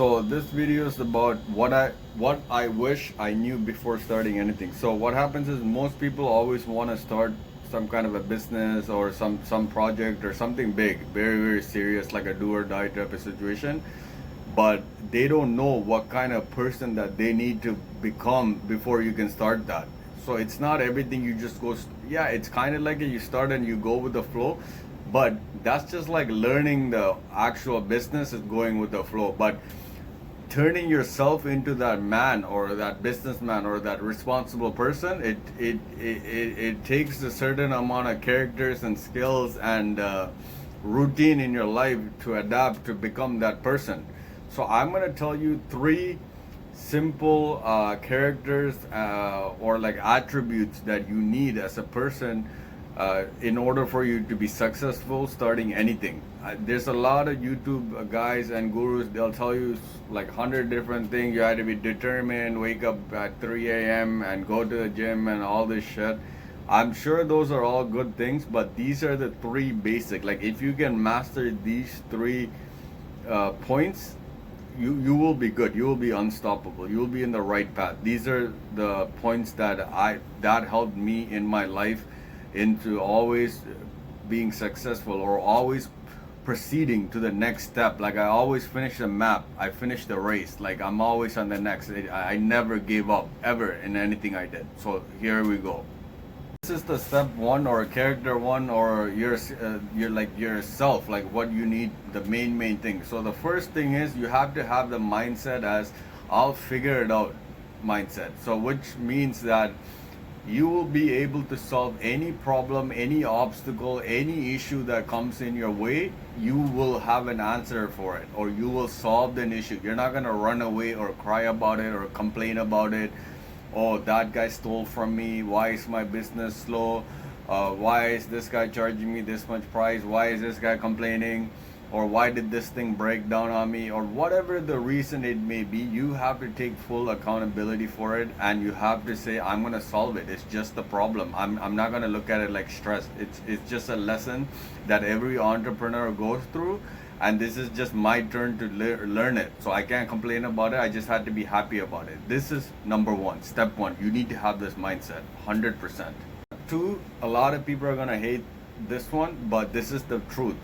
So this video is about what I wish I knew before starting anything. So what happens is most people always want to start some kind of a business or some project or something big, very serious, like a do or die type of situation. But they don't know what kind of person that they need to become before you can start that. So it's not everything you just go. Yeah, it's kind of like you start and you go with the flow, but that's just like learning the actual business is going with the flow. But turning yourself into that man or that businessman or that responsible person, it takes a certain amount of characters and skills and routine in your life to adapt to become that person. So I'm going to tell you three simple characters or like attributes that you need as a person in order for you to be successful starting anything. There's a lot of YouTube guys and gurus, they'll tell you like 100 different things. You have to be determined, wake up at 3 a.m. and go to the gym and all this shit. I'm sure those are all good things, but these are the three basic. Like if you can master these three points, you will be good. You will be unstoppable. You will be in the right path. These are the points that helped me in my life into always being successful or always proceeding to the next step. Like I always finish the map, I finish the race. Like I'm always on the next. I never gave up ever in anything I did. So here we go. This is the step one or character one or you're like yourself, like what you need, the main thing. So the first thing is you have to have the mindset as I'll figure it out mindset. So which means that you will be able to solve any problem, any obstacle, any issue that comes in your way. You will have an answer for it, or you will solve an issue. You're not going to run away or cry about it or complain about it. Oh, that guy stole from me. Why is my business slow? Why is this guy charging me this much price? Why is this guy complaining? Or why did this thing break down on me? Or whatever the reason it may be, you have to take full accountability for it, and you have to say, I'm gonna solve it. It's just a problem. I'm not gonna look at it like stress. It's just a lesson that every entrepreneur goes through, and this is just my turn to learn it. So I can't complain about it. I just had to be happy about it. This is number one. Step one. You need to have this mindset, 100%. Two, a lot of people are gonna hate this one, but this is the truth.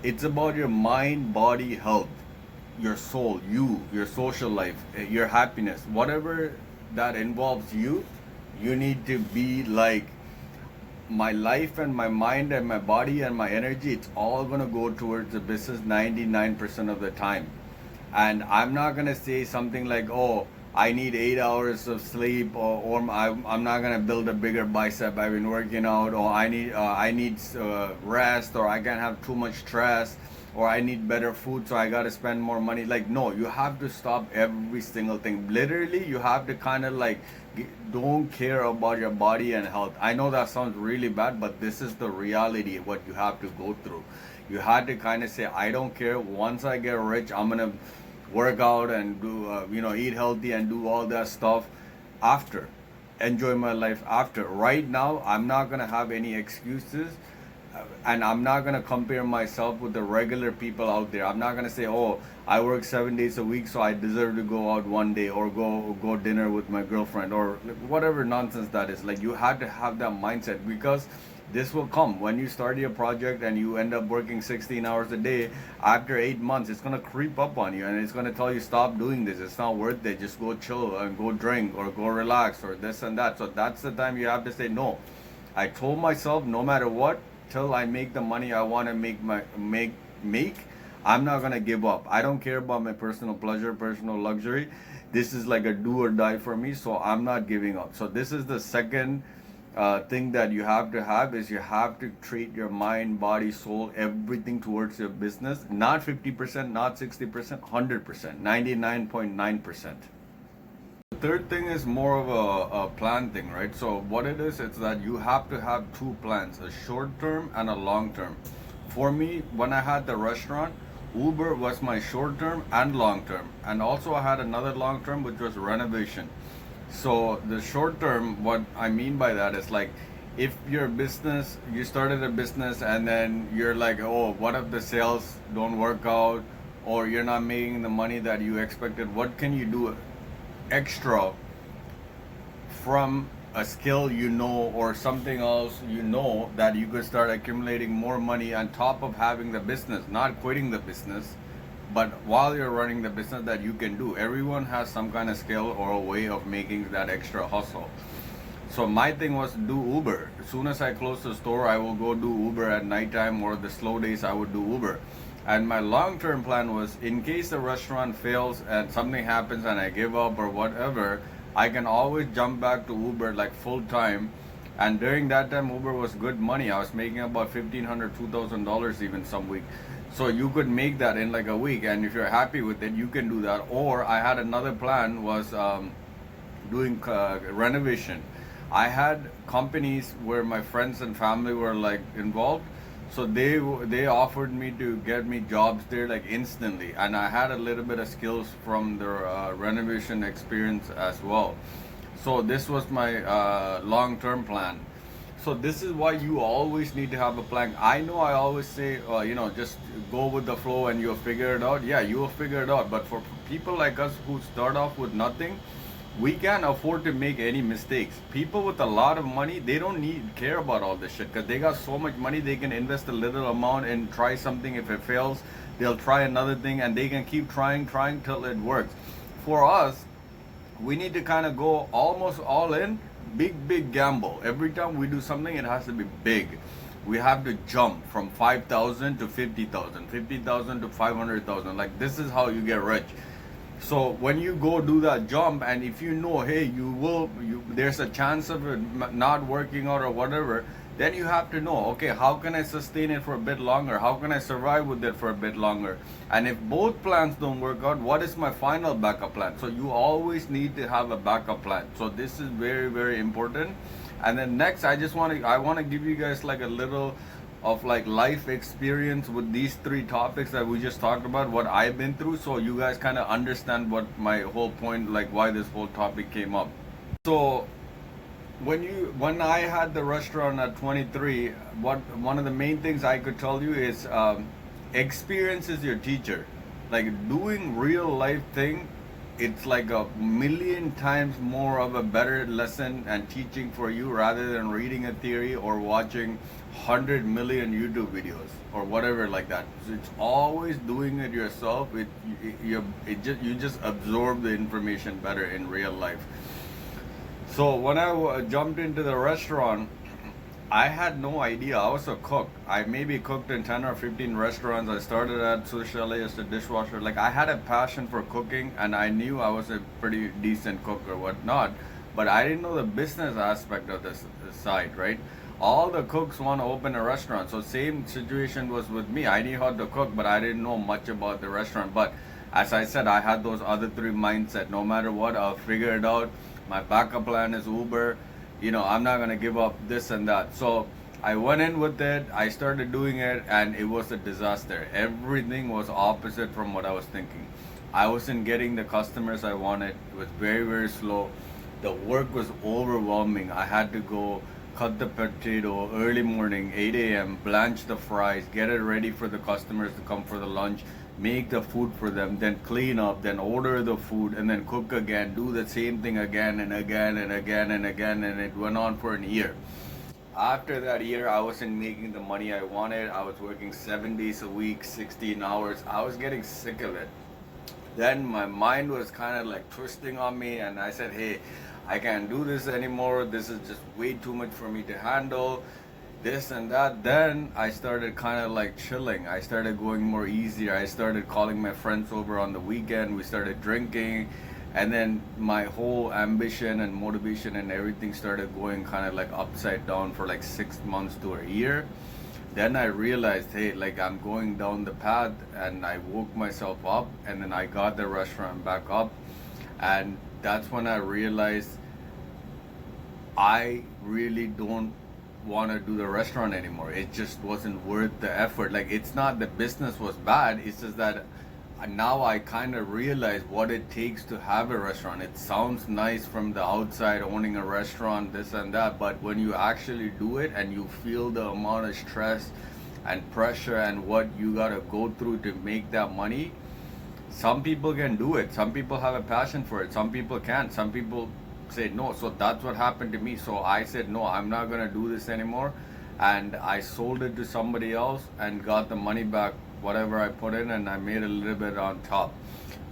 It's about your mind, body, health, your soul, your social life, your happiness, whatever that involves you. You need to be like, my life and my mind and my body and my energy, it's all going to go towards the business 99% of the time. And I'm not going to say something like, oh, I need 8 hours of sleep, or I'm not gonna build a bigger bicep. I've been working out, or I need rest, or I can't have too much stress, or I need better food, so I gotta spend more money. Like no, you have to stop every single thing. Literally, you have to kind of like don't care about your body and health. I know that sounds really bad, but this is the reality of what you have to go through. You had to kind of say, I don't care. Once I get rich, I'm gonna work out and do eat healthy and do all that stuff after, enjoy my life after. Right now I'm not gonna have any excuses, and I'm not gonna compare myself with the regular people out there. I'm not gonna say, oh, I work 7 days a week, so I deserve to go out one day or go dinner with my girlfriend or whatever nonsense that is. Like you have to have that mindset, because this will come when you start your project and you end up working 16 hours a day. After 8 months, it's going to creep up on you, and it's going to tell you, stop doing this. It's not worth it. Just go chill and go drink or go relax or this and that. So that's the time you have to say, no, I told myself no matter what, till I make the money I want to make, I'm not going to give up. I don't care about my personal pleasure, personal luxury. This is like a do or die for me. So I'm not giving up. So this is the second thing that you have to have, is you have to treat your mind, body, soul, everything towards your business. Not 50%, not 60%, 100%, 99.9%. The third thing is more of a plan thing, right? So what it is, it's that you have to have two plans, a short term and a long term. For me, when I had the restaurant, Uber was my short term and long term. And also I had another long term, which was renovation. So the short term, what I mean by that is like, if your business, you started a business and then you're like, oh, what if the sales don't work out, or you're not making the money that you expected, what can you do extra from a skill you know or something else you know that you could start accumulating more money on top of having the business, not quitting the business, but while you're running the business that you can do. Everyone has some kind of skill or a way of making that extra hustle. So my thing was to do Uber. As soon as I close the store, I will go do Uber at nighttime, or the slow days I would do Uber. And my long-term plan was, in case the restaurant fails and something happens and I give up or whatever, I can always jump back to Uber like full time. And during that time, Uber was good money. I was making about $1,500, $2,000 even some week. So you could make that in like a week, and if you're happy with it, you can do that. Or I had another plan was doing renovation. I had companies where my friends and family were like involved, so they offered me to get me jobs there like instantly, and I had a little bit of skills from their renovation experience as well. So this was my long-term plan. So this is why you always need to have a plan. I know I always say, just go with the flow and you'll figure it out. Yeah, you will figure it out. But for people like us who start off with nothing, we can't afford to make any mistakes. People with a lot of money, they don't need care about all this shit because they got so much money, they can invest a little amount and try something. If it fails, they'll try another thing, and they can keep trying till it works. For us, we need to kind of go almost all in, big gamble. Every time we do something, it has to be big. We have to jump from 5,000 to 50,000, 50,000 to 500,000. Like, this is how you get rich. So when you go do that jump, and if you know, hey, there's a chance of it not working out or whatever, then you have to know, okay, how can I sustain it for a bit longer? How can I survive with it for a bit longer? And if both plans don't work out, what is my final backup plan? So you always need to have a backup plan. So this is very, very important. And then next, I want to give you guys like a little of like life experience with these three topics that we just talked about, what I've been through, so you guys kind of understand what my whole point, like why this whole topic came up. So when I had the restaurant at 23, one of the main things I could tell you is experience is your teacher. Like, doing real life thing, it's like a million times more of a better lesson and teaching for you rather than reading a theory or watching 100 million YouTube videos or whatever like that. So it's always doing it yourself. You just absorb the information better in real life. So when I jumped into the restaurant, I had no idea. I was a cook. I maybe cooked in 10 or 15 restaurants. I started at Swiss Chalet as a dishwasher. Like, I had a passion for cooking, and I knew I was a pretty decent cook or whatnot, but I didn't know the business aspect of this side, right? All the cooks want to open a restaurant. So same situation was with me. I knew how to cook, but I didn't know much about the restaurant. But as I said, I had those other three mindset. No matter what, I'll figure it out. My backup plan is Uber. I'm not gonna give up this and that. So I went in with it, I started doing it, and it was a disaster. Everything was opposite from what I was thinking. I wasn't getting the customers I wanted. It was very, very slow. The work was overwhelming. I had to go cut the potato early morning, 8 a.m., blanch the fries, get it ready for the customers to come for the lunch, make the food for them, then clean up, then order the food, and then cook again, do the same thing again and again and again and again, and it went on for a year. After that year, I wasn't making the money I wanted. I was working 7 days a week, 16 hours. I was getting sick of it. Then my mind was kind of like twisting on me, and I said, hey, I can't do this anymore. This is just way too much for me to handle. This and that. Then I started kind of like chilling. I started going more easier. I started calling my friends over on the weekend. We started drinking, and then my whole ambition and motivation and everything started going kind of like upside down for like 6 months to a year. Then I realized, hey, like, I'm going down the path, and I woke myself up, and then I got the restaurant back up, and that's when I realized I really don't want to do the restaurant anymore. It just wasn't worth the effort. Like, it's not the business was bad, it's just that now I kind of realize what it takes to have a restaurant. It sounds nice from the outside, owning a restaurant, this and that, but when you actually do it and you feel the amount of stress and pressure and what you gotta go through to make that money, Some people can do it. Some people have a passion for it. Some people can't. Some people say no. So that's what happened to me. So I said, no, I'm not going to do this anymore. And I sold it to somebody else and got the money back, whatever I put in, and I made a little bit on top.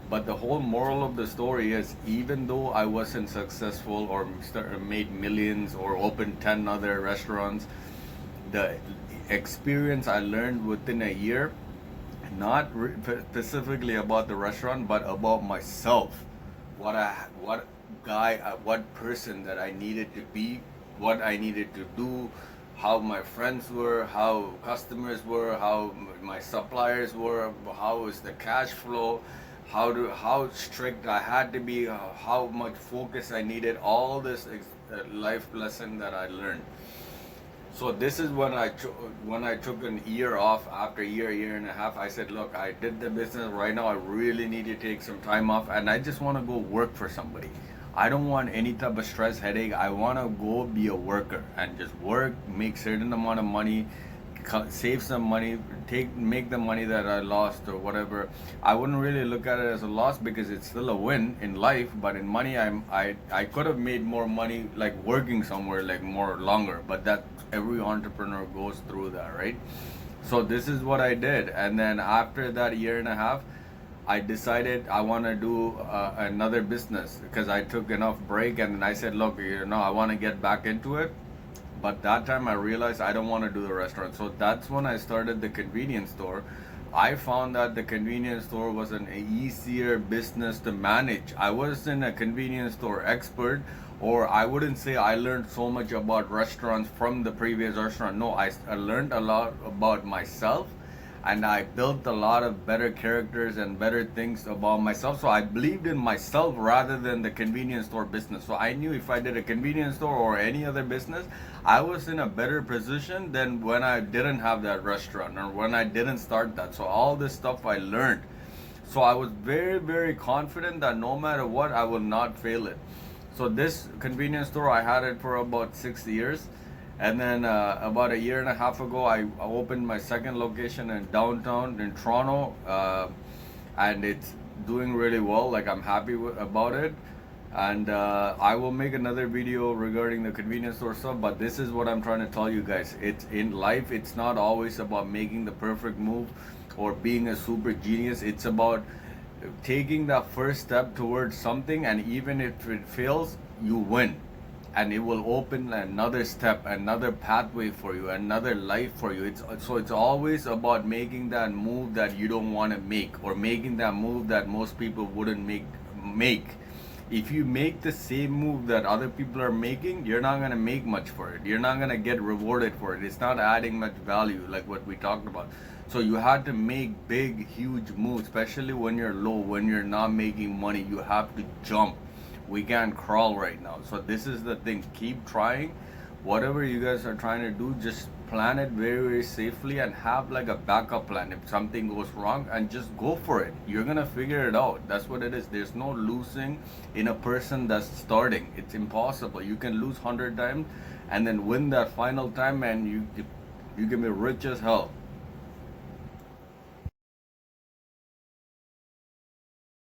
But the whole moral of the story is, even though I wasn't successful or made millions or opened 10 other restaurants, the experience I learned within a year, not specifically about the restaurant, but about myself, what guy, what person that I needed to be, what I needed to do, how my friends were, how customers were, how my suppliers were, how is the cash flow, how strict I had to be, how much focus I needed, all this life lesson that I learned. So this is when I took an year off. After a year and a half, I said, look, I did the business. Right now I really need to take some time off, and I just want to go work for somebody. I don't want any type of stress, headache. I want to go be a worker and just work, make certain amount of money, save some money, make the money that I lost or whatever. I wouldn't really look at it as a loss because it's still a win in life. But in money, I could have made more money like working somewhere like more longer. But that every entrepreneur goes through that, right? So this is what I did, and then after that year and a half, I decided I want to do another business because I took enough break, and then I said, look, I want to get back into it. But that time I realized I don't want to do the restaurant. So that's when I started the convenience store. I found that the convenience store was an easier business to manage. I wasn't a convenience store expert, or I wouldn't say I learned so much about restaurants from the previous restaurant. No, I learned a lot about myself, and I built a lot of better characters and better things about myself. So I believed in myself rather than the convenience store business. So I knew if I did a convenience store or any other business, I was in a better position than when I didn't have that restaurant or when I didn't start that. So all this stuff I learned. So I was very, very confident that no matter what, I will not fail it. So this convenience store, I had it for about 6 years. And then about a year and a half ago, I opened my second location in downtown in Toronto, and it's doing really well. Like, I'm happy about it, and I will make another video regarding the convenience store stuff. But this is what I'm trying to tell you guys: it's in life. It's not always about making the perfect move or being a super genius. It's about taking that first step towards something, and even if it fails, you win. And it will open another step, another pathway for you, another life for you. It's always about making that move that you don't want to make, or making that move that most people wouldn't make. If you make the same move that other people are making, you're not going to make much for it. You're not going to get rewarded for it. It's not adding much value, like what we talked about. So you have to make big, huge moves, especially when you're low, when you're not making money. You have to jump. We can't crawl right now. So this is the thing. Keep trying. Whatever you guys are trying to do, just plan it very, very safely and have like a backup plan if something goes wrong, and just go for it. You're gonna figure it out. That's what it is. There's no losing in a person that's starting. It's impossible. You can lose 100 times and then win that final time, and you can be rich as hell.